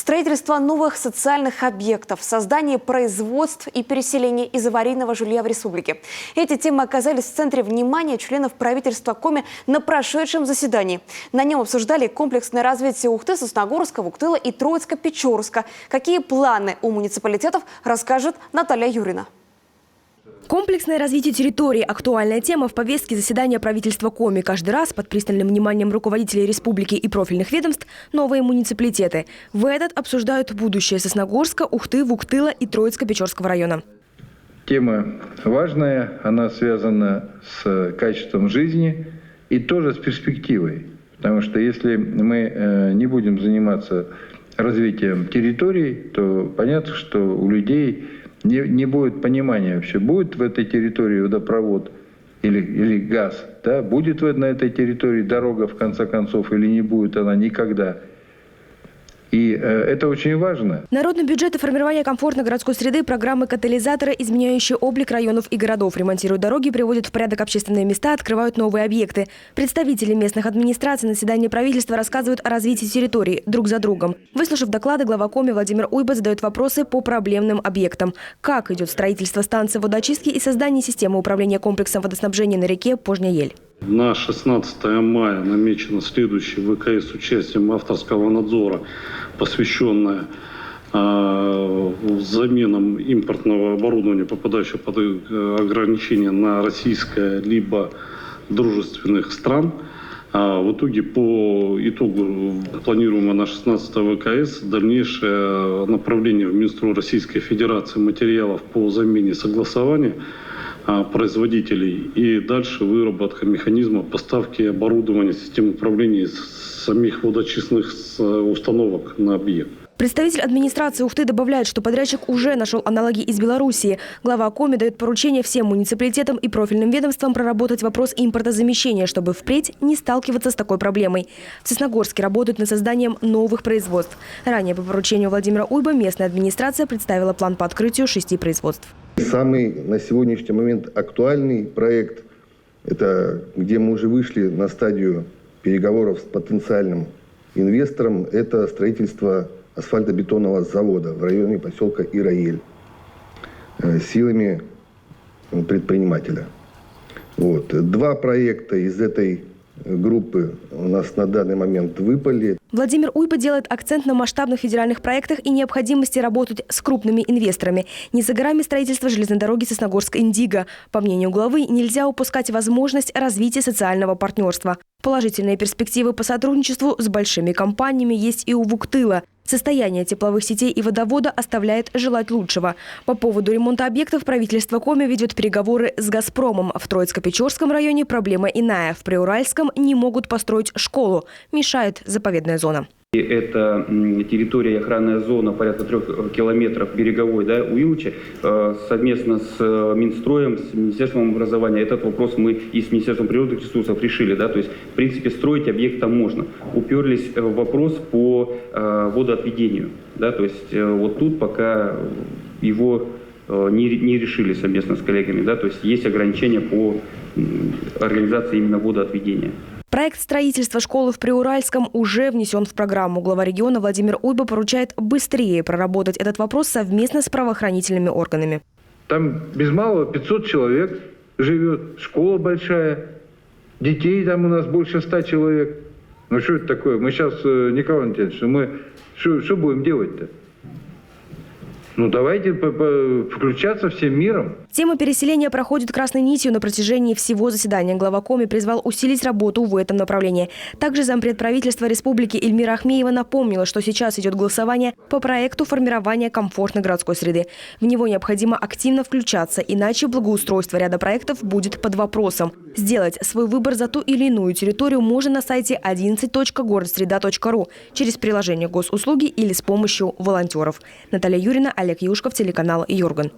Строительство новых социальных объектов, создание производств и переселение из аварийного жилья в республике. Эти темы оказались в центре внимания членов правительства Коми на прошедшем заседании. На нем обсуждали комплексное развитие Ухты, Сосногорска, Вуктыла и Троицка-Печорска. Какие планы у муниципалитетов, расскажет Наталья Юрина. Комплексное развитие территории – актуальная тема в повестке заседания правительства Коми. Каждый раз под пристальным вниманием руководителей республики и профильных ведомств новые муниципалитеты. В этот обсуждают будущее Сосногорска, Ухты, Вуктыла и Троицко-Печорского района. Тема важная, она связана с качеством жизни и тоже с перспективой. Потому что если мы не будем заниматься развитием территорий, то понятно, что у людей не будет понимания вообще, будет в этой территории водопровод или газ, да? Будет на этой территории дорога в конце концов или не будет она никогда. И это очень важно. Народный бюджет и формирование комфортной городской среды, программы катализатора, изменяющие облик районов и городов, ремонтируют дороги, приводят в порядок общественные места, открывают новые объекты. Представители местных администраций на заседании правительства рассказывают о развитии территории друг за другом. Выслушав доклады, глава Коми Владимир Уйба задает вопросы по проблемным объектам. Как идет строительство станции водоочистки и создание системы управления комплексом водоснабжения на реке Пожня-Ель. На 16 мая намечено следующий ВКС с участием авторского надзора, посвященное заменам импортного оборудования, попадающего под ограничения на российское либо дружественных стран. В итоге по итогу планируемого на 16 ВКС дальнейшее направление в Минстрой Российской Федерации материалов по замене согласования производителей и дальше выработка механизма поставки оборудования систем управления самих водоочистных установок на объект. Представитель администрации Ухты добавляет, что подрядчик уже нашел аналоги из Белоруссии. Глава Коми дает поручение всем муниципалитетам и профильным ведомствам проработать вопрос импортозамещения, чтобы впредь не сталкиваться с такой проблемой. В Сосногорске работают над созданием новых производств. Ранее по поручению Владимира Уйба местная администрация представила план по открытию 6 производств. Самый на сегодняшний момент актуальный проект, это где мы уже вышли на стадию переговоров с потенциальным инвестором, это строительство асфальтобетонного завода в районе поселка Ираель силами предпринимателя. Два проекта из этой группы у нас на данный момент выпали. Владимир Уйба делает акцент на масштабных федеральных проектах и необходимости работать с крупными инвесторами. Не за горами строительства железной дороги Сосногорск-Индиго. По мнению главы, нельзя упускать возможность развития социального партнерства. Положительные перспективы по сотрудничеству с большими компаниями есть и у Вуктыла. Состояние тепловых сетей и водовода оставляет желать лучшего. По поводу ремонта объектов правительство Коми ведет переговоры с «Газпромом». В Троицко-Печорском районе проблема иная. В Приуральском не могут построить школу. Мешает заповедная зона. Это территория, охранная зона, порядка 3 километров береговой, у Илыча. Совместно с Минстроем, с Министерством образования этот вопрос мы и с Министерством природных ресурсов решили. То есть, в принципе, строить объект там можно. Уперлись в вопрос по водоотведению. То есть, вот тут пока его не решили совместно с коллегами. То есть, есть ограничения по организации именно водоотведения. Проект строительства школы в Приуральском уже внесен в программу. Глава региона Владимир Уйба поручает быстрее проработать этот вопрос совместно с правоохранительными органами. Там без малого 500 человек живет, школа большая, детей там у нас больше 100 человек. Ну что это такое? Мы сейчас, Николай Антонович, что будем делать-то? Давайте включаться всем миром. Тема переселения проходит красной нитью на протяжении всего заседания. Глава Коми призвал усилить работу в этом направлении. Также зампред правительства республики Эльмира Ахмеева напомнила, что сейчас идет голосование по проекту формирования комфортной городской среды. В него необходимо активно включаться, иначе благоустройство ряда проектов будет под вопросом. Сделать свой выбор за ту или иную территорию можно на сайте 11.городсреда.ру через приложение госуслуги или с помощью волонтеров. Наталья Юрина, Олег Юшков, телеканал Юрган.